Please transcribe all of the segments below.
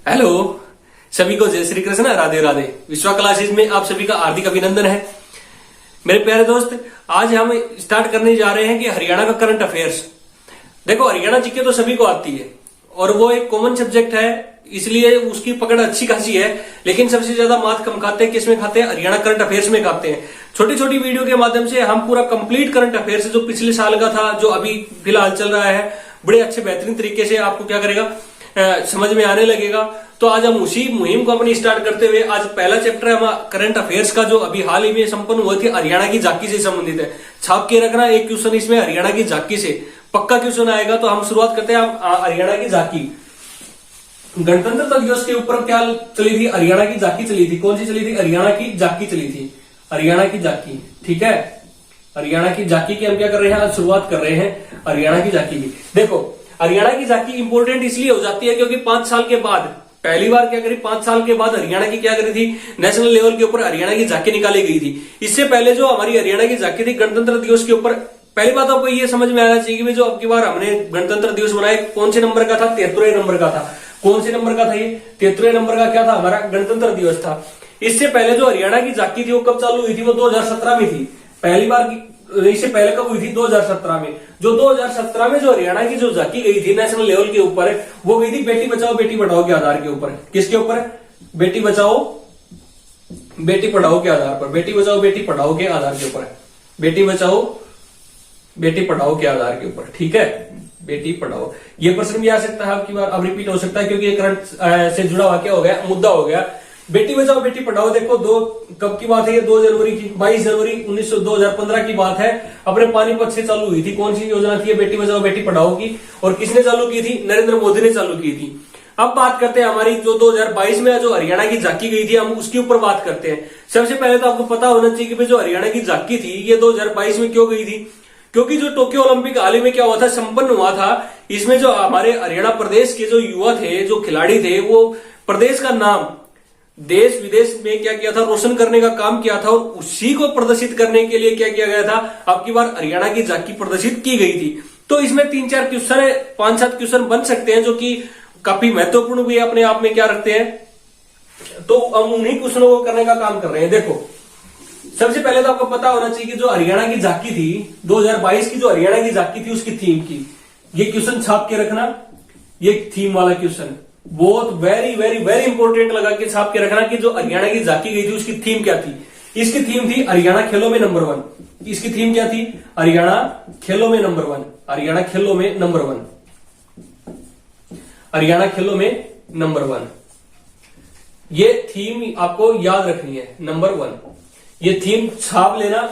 Hello सभी को जय श्री कृष्ण, राधे राधे। विश्वा क्लासेस में आप सभी का हार्दिक अभिनंदन है। मेरे प्यारे दोस्त, आज हम स्टार्ट करने जा रहे हैं कि हरियाणा का करंट अफेयर्स। देखो, हरियाणा जीके तो सभी को आती है और वो एक कॉमन सब्जेक्ट है, इसलिए उसकी पकड़ अच्छी खासी है। लेकिन सबसे ज्यादा मात कम खाते हैं, किसमें खाते हैं? हरियाणा करंट अफेयर्स में खाते हैं। छोटी छोटी वीडियो के माध्यम से हम पूरा कंप्लीट करंट अफेयर्स जो पिछले साल का था, जो अभी फिलहाल चल रहा है, बड़े अच्छे बेहतरीन तरीके से आपको क्या करेगा, समझ में आने लगेगा। तो आज हम उसी मुहिम को अपनी स्टार्ट करते हुए आज पहला चैप्टर है करंट अफेयर्स का, जो अभी हाल ही में संपन्न हुआ थी, हरियाणा की झांकी से संबंधित है। छाप के रखना एक क्वेश्चन इसमें हरियाणा की झांकी से पक्का क्वेश्चन आएगा। तो हम शुरुआत करते हैं हरियाणा की झांकी। गणतंत्र दिवस के ऊपर क्या चली थी? हरियाणा की झांकी चली थी। कौन सी चली थी? हरियाणा की झांकी चली थी। हरियाणा की झांकी, ठीक है। हरियाणा की झांकी की हम क्या कर रहे हैं, आज शुरुआत कर रहे हैं हरियाणा की झांकी की। देखो, हरियाणा की झांकी इंपोर्टेंट इसलिए हो जाती है क्योंकि 5 साल के बाद पहली बार क्या करी, 5 साल के बाद हरियाणा की क्या करी थी, नेशनल लेवल के ऊपर हरियाणा की झांकी निकाली गई थी। इससे पहले जो हमारी हरियाणा की झांकी थी गणतंत्र दिवस के ऊपर, पहली बात आपको ये समझ में आना चाहिए कि जो अब की बार हमने गणतंत्र दिवस बनाया, कौन से नंबर का था? 73वें नंबर का था। कौन से नंबर का था ये? 73वें नंबर का क्या था? हमारा गणतंत्र दिवस था। इससे पहले जो हरियाणा की झांकी थी वो कब चालू हुई थी? वो 2017 में थी। पहली बार की, इससे पहले कब हुई थी? 2017 में। जो 2017 में जो हरियाणा की जो झांकी गई थी नेशनल लेवल के ऊपर, वो गई थी बेटी बचाओ बेटी पढ़ाओ के आधार के ऊपर। किसके ऊपर? बेटी बचाओ बेटी पढ़ाओ के आधार पर। बेटी बचाओ बेटी पढ़ाओ के आधार के ऊपर। बेटी बचाओ बेटी पढ़ाओ के आधार के ऊपर, ठीक है। बेटी पढ़ाओ, ये प्रश्न भी आ सकता है आपकी बार, अब रिपीट हो सकता है क्योंकि ये करंट से जुड़ा हुआ क्या हो गया, मुद्दा हो गया। बेटी बचाओ बेटी पढ़ाओ, देखो कब की बात है ये? 2 जनवरी की, 22 जनवरी 2015 की बात है। अपने पानीपत से चालू हुई थी। कौन सी योजना थी? बेटी बचाओ बेटी पढ़ाओ की। और किसने चालू की थी? नरेंद्र मोदी ने चालू की थी। अब बात करते हैं हमारी जो 2022 में जो हरियाणा की झांकी गई थी, हम उसके ऊपर बात करते हैं। सबसे पहले तो आपको पता होना चाहिए कि जो हरियाणा की झांकी थी ये 2022 में क्यों गई थी? क्योंकि जो टोक्यो ओलंपिक हाल ही में क्या हुआ था, संपन्न हुआ था। इसमें जो हमारे हरियाणा प्रदेश के जो युवा थे, जो खिलाड़ी थे, वो प्रदेश का नाम देश विदेश में क्या किया था, रोशन करने का काम किया था। और उसी को प्रदर्शित करने के लिए क्या किया गया था, अब की बार हरियाणा की झांकी प्रदर्शित की गई थी। तो इसमें 3-4 क्वेश्चन है, 5-7 क्वेश्चन बन सकते हैं, जो कि काफी महत्वपूर्ण भी अपने आप में क्या रखते हैं। तो हम उन्हीं क्वेश्चनों को करने का काम कर रहे हैं। देखो, सबसे पहले तो आपको पता होना चाहिए कि जो हरियाणा की झांकी थी 2022 की, जो हरियाणा की झांकी थी उसकी थीम की, ये क्वेश्चन छाप के रखना। ये थीम वाला क्वेश्चन बहुत वेरी वेरी वेरी इंपॉर्टेंट लगा के छाप के रखना कि जो हरियाणा की झांकी गई थी उसकी थीम क्या थी। इसकी थीम थी हरियाणा खेलों में नंबर 1। इसकी थीम क्या थी? हरियाणा खेलों में नंबर 1। हरियाणा खेलों में नंबर 1। हरियाणा खेलों में नंबर 1, ये थीम आपको याद रखनी है, नंबर 1। ये थीम छाप लेना,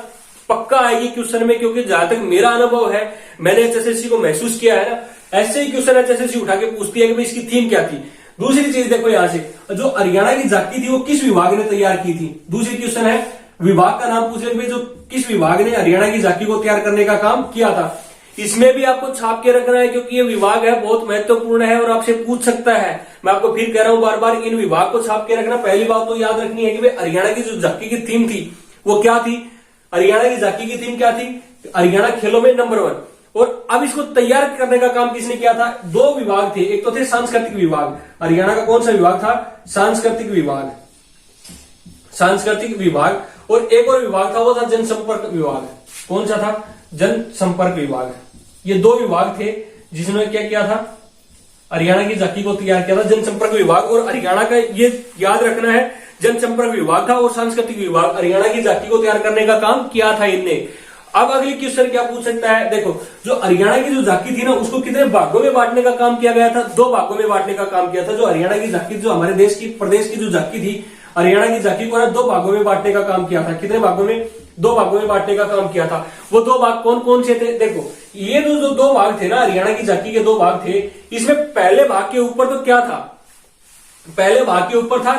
पक्का आएगी क्वेश्चन में, क्योंकि जहां तक मेरा अनुभव है, मैंने एचएसएससी को महसूस किया है ना, ऐसे ही क्वेश्चन एचएसएससी उठा के पूछती है कि भाई इसकी थीम क्या थी। दूसरी चीज देखो, यहां से जो हरियाणा की झांकी थी वो किस विभाग ने तैयार की थी। दूसरी क्वेश्चन है, विभाग का नाम पूछ ले, जो किस विभाग ने हरियाणा की झांकी को तैयार करने का काम किया था। इसमें भी आपको छाप के रखना है, क्योंकि ये विभाग है, बहुत महत्वपूर्ण है और आपसे पूछ सकता है। मैं आपको फिर कह रहा हूं बार बार, इन विभाग को छाप के रखना। पहली बात तो याद रखनी है कि भाई हरियाणा की जो झांकी की थीम थी वो क्या थी। हरियाणा की झांकी की थीम क्या थी? हरियाणा खेलों में नंबर 1। और अब इसको तैयार करने का काम किसने किया था? 2 विभाग थे। एक तो थे सांस्कृतिक विभाग। हरियाणा का कौन सा विभाग था? सांस्कृतिक विभाग। सांस्कृतिक विभाग। और एक और विभाग था, वो था जनसंपर्क विभाग। कौन सा था? जनसंपर्क विभाग। ये 2 विभाग थे जिसने क्या किया था, हरियाणा की झांकी को तैयार किया था। जनसंपर्क विभाग और हरियाणा का, ये याद रखना है, जनसंपर्क विभाग था और सांस्कृतिक विभाग हरियाणा की झांकी को तैयार करने का काम किया था इनने। अब अगली क्वेश्चन क्या पूछ सकता है? देखो, जो हरियाणा की जो झांकी थी ना, उसको कितने भागों में बांटने का काम किया गया था? 2 भागों में बांटने का काम किया था। जो हरियाणा की झांकी, जो हमारे देश की प्रदेश की जो झांकी थी, हरियाणा की झांकी को 2 भागों में बांटने का काम किया था। कितने भागों में? 2 भागों में बांटने का काम किया था। वो 2 भाग कौन कौन से थे? देखो, ये जो 2 भाग थे ना, हरियाणा की झांकी के 2 भाग थे। इसमें पहले भाग के ऊपर तो क्या था? पहले भाग के ऊपर था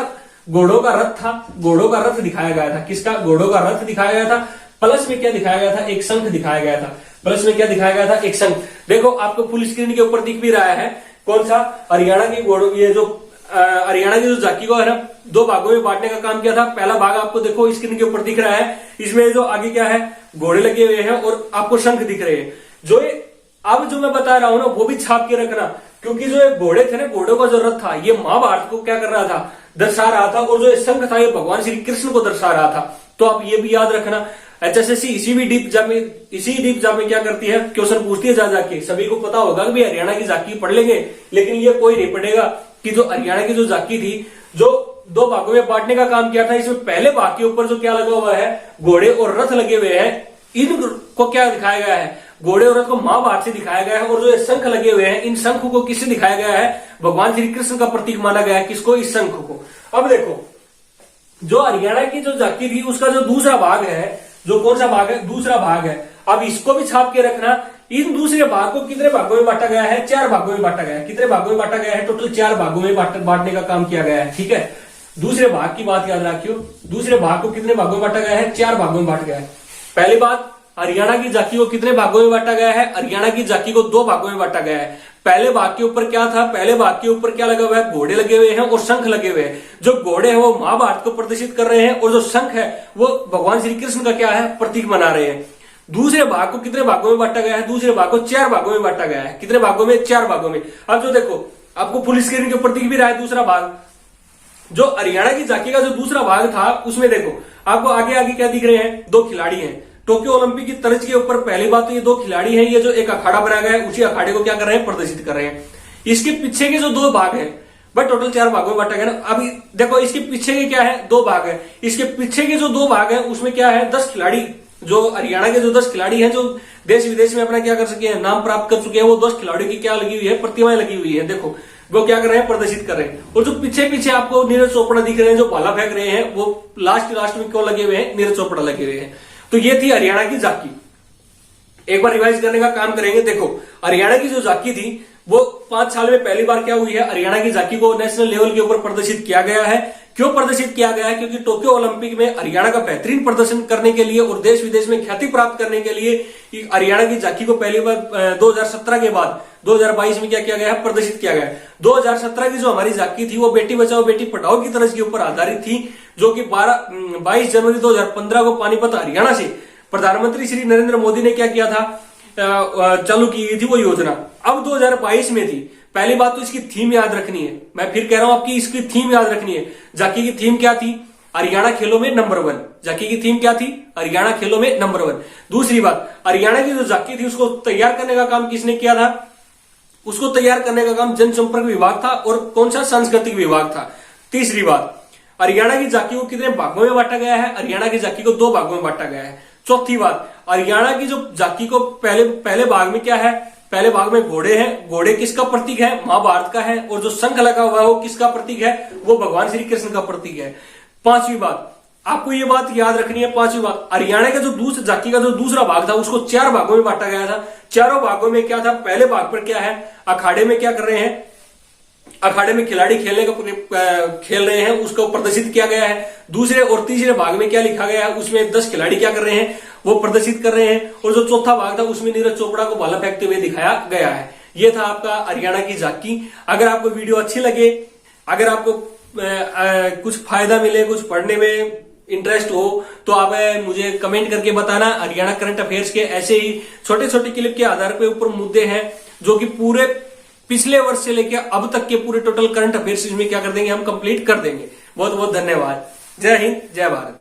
घोड़ों का रथ था। घोड़ों का रथ दिखाया गया था। किसका? घोड़ों का रथ दिखाया गया था। प्लस में क्या दिखाया गया था? एक शंख दिखाया गया था। प्लस में क्या दिखाया गया था? एक शंख। देखो, आपको फुल स्क्रीन के ऊपर दिख भी रहा है। कौन सा? हरियाणा की घोड़ों, ये जो हरियाणा की जो झांकी को है ना, 2 भागों में बांटने का काम किया था। पहला भाग आपको देखो स्क्रीन के ऊपर दिख रहा है। इसमें जो आगे क्या है, घोड़े लगे हुए हैं और आपको शंख दिख रहे हैं। जो ये अब जो मैं बता रहा हूं ना, वो भी छाप के रखना, क्योंकि जो ये घोड़े थे ना, घोड़ों का जो रथ था, ये महाभारत को क्या कर रहा था, दर्शा रहा था, और जो ये शंख था ये भगवान श्री कृष्ण को दर्शा रहा था। तो आप ये भी याद रखना। एचएसएससी इसी डीप एग्जाम में क्या करती है, क्वेश्चन पूछती है जा जाके। सभी को पता होगा कि भाई हरियाणा की झांकी पढ़ लेंगे, लेकिन ये कोई नहीं पढ़ेगा कि जो हरियाणा की जो झांकी थी, जो 2 भागों में बांटने का काम किया था, इसमें पहले भाग के ऊपर जो क्या लगा हुआ है, घोड़े और रथ लगे हुए हैं, इनको क्या दिखाया गया है, घोड़े और रथ को महाभारत से दिखाया गया है। और जो ये शंख लगे हुए हैं, इन शंख को किससे दिखाया गया है, भगवान श्री कृष्ण का प्रतीक माना गया है। किसको, इस शंख को। अब देखो, जो हरियाणा की जो झांकी थी उसका जो दूसरा भाग है, जो कौन सा भाग है, दूसरा भाग है। अब इसको भी छाप के रखना। इन दूसरे भाग को कितने भागों में बांटा गया है, 4 भागों में बांटा गया है। कितने भागों में बांटा गया है, टोटल 4 भागों में बांटने का काम किया गया है। ठीक है, दूसरे भाग की बात याद रखियो, दूसरे भाग को कितने भागों में बांटा गया है, 4 भागों में बांटा गया है। पहली बात, हरियाणा की झांकी को कितने भागों में बांटा गया है, हरियाणा की झांकी को 2 भागों में बांटा गया है। पहले भाग के ऊपर क्या था, पहले भाग के ऊपर क्या लगा हुआ है, घोड़े लगे हुए हैं और शंख लगे हुए हैं। जो घोड़े हैं वो महाभारत को प्रदर्शित कर रहे हैं, और जो शंख है वो भगवान श्री कृष्ण का क्या है, प्रतीक मना रहे हैं। दूसरे भाग को कितने भागों में बांटा गया है, दूसरे भाग को 4 भागों में बांटा गया है। कितने भागों में, 4 भागों में। अब जो देखो, आपको फुल स्क्रीन के ऊपर दिख भी रहा है दूसरा भाग। जो हरियाणा की झांकी का जो दूसरा भाग था, उसमें देखो आपको आगे आगे क्या दिख रहे हैं, 2 खिलाड़ी हैं। टोक्यो ओलंपिक की तर्ज के ऊपर पहली बात तो ये 2 खिलाड़ी हैं, ये जो एक अखाड़ा बनाया गया है, उसी अखाड़े को क्या कर रहे हैं, प्रदर्शित कर रहे हैं। इसके पीछे के जो 2 भाग हैं, बट टोटल 4 भागों में बांटा गया ना। अभी देखो, इसके पीछे के क्या है, 2 भाग है। इसके पीछे के जो 2 भाग है, उसमें क्या है, 10 खिलाड़ी, जो हरियाणा के जो 10 खिलाड़ी हैं, जो देश विदेश में अपना क्या कर सके हैं, नाम प्राप्त कर चुके हैं, वो 10 खिलाड़ियों की क्या लगी हुई है, प्रतिमाएं लगी हुई है। देखो वो क्या कर रहे हैं, प्रदर्शित कर रहे हैं। और जो पीछे पीछे आपको नीरज चोपड़ा दिख रहे हैं, जो भाला फेंक रहे हैं, वो लास्ट में क्यों लगे हुए हैं, नीरज चोपड़ा लगे हुए हैं। तो ये थी हरियाणा की झांकी। एक बार रिवाइज करने का काम करेंगे। देखो, हरियाणा की जो झांकी थी वो 5 साल में पहली बार क्या हुई है, हरियाणा की झांकी को नेशनल लेवल के ऊपर प्रदर्शित किया गया है। क्यों प्रदर्शित किया गया है, क्योंकि टोक्यो ओलंपिक में हरियाणा का बेहतरीन प्रदर्शन करने के लिए और देश विदेश में ख्याति प्राप्त करने के लिए हरियाणा की झांकी को पहली बार 2017 के बाद 2022 में क्या किया गया है, प्रदर्शित किया गया है। 2017 की जो हमारी झांकी थी वो बेटी बचाओ बेटी पढ़ाओ की तरज के ऊपर आधारित थी, जो कि 22 जनवरी 2015 को पानीपत हरियाणा से प्रधानमंत्री श्री नरेंद्र मोदी ने क्या किया था, चालू की गई थी वो योजना। अब 2022 में थी। पहली बात तो इसकी थीम याद रखनी है, मैं फिर कह रहा हूं आपकी इसकी थीम याद रखनी है। झांकी की थीम क्या थी, हरियाणा खेलों में नंबर 1। झांकी की थीम क्या थी, हरियाणा खेलों में नंबर 1। दूसरी बात, हरियाणा की जो झांकी थी उसको तैयार करने का काम किसने किया था, उसको तैयार करने का काम जनसंपर्क विभाग था, और कौन सा, सांस्कृतिक विभाग था। तीसरी बात, हरियाणा की झांकी को कितने भागों में बांटा गया है, हरियाणा की झांकी को 2 भागों में बांटा गया है। चौथी बात, हरियाणा की जो झांकी को पहले भाग में क्या है, पहले भाग में घोड़े हैं। घोड़े किसका प्रतीक है, महाभारत का है। और जो शंख लगा हुआ है वो किसका प्रतीक है, वो भगवान श्री कृष्ण का प्रतीक है। 5वीं बात, आपको ये बात याद रखनी है। 5वीं बात, हरियाणा का जो झांकी का जो दूसरा भाग था उसको 4 भागों में बांटा गया था। चारों भागों में क्या था, पहले भाग पर क्या है, अखाड़े में क्या कर रहे हैं, अखाड़े में खिलाड़ी खेल रहे हैं, उसको प्रदर्शित किया गया है। दूसरे और तीसरे भाग में क्या लिखा गया है, उसमें 10 खिलाड़ी क्या कर रहे हैं, वो प्रदर्शित कर रहे हैं। और जो चौथा भाग था उसमें नीरज चोपड़ा को भाला फेंकते हुए दिखाया गया है। ये था आपका हरियाणा की झांकी। अगर आपको वीडियो अच्छी लगे, अगर आपको कुछ फायदा मिले, कुछ पढ़ने में इंटरेस्ट हो, तो आप मुझे कमेंट करके बताना। हरियाणा करंट अफेयर्स के ऐसे ही छोटे छोटे क्लिप के आधार पर ऊपर मुद्दे हैं जो कि पूरे पिछले वर्ष से लेकर अब तक के पूरे टोटल करंट अफेयर्स में क्या कर देंगे, हम कंप्लीट कर देंगे। बहुत बहुत धन्यवाद। जय हिंद, जय भारत।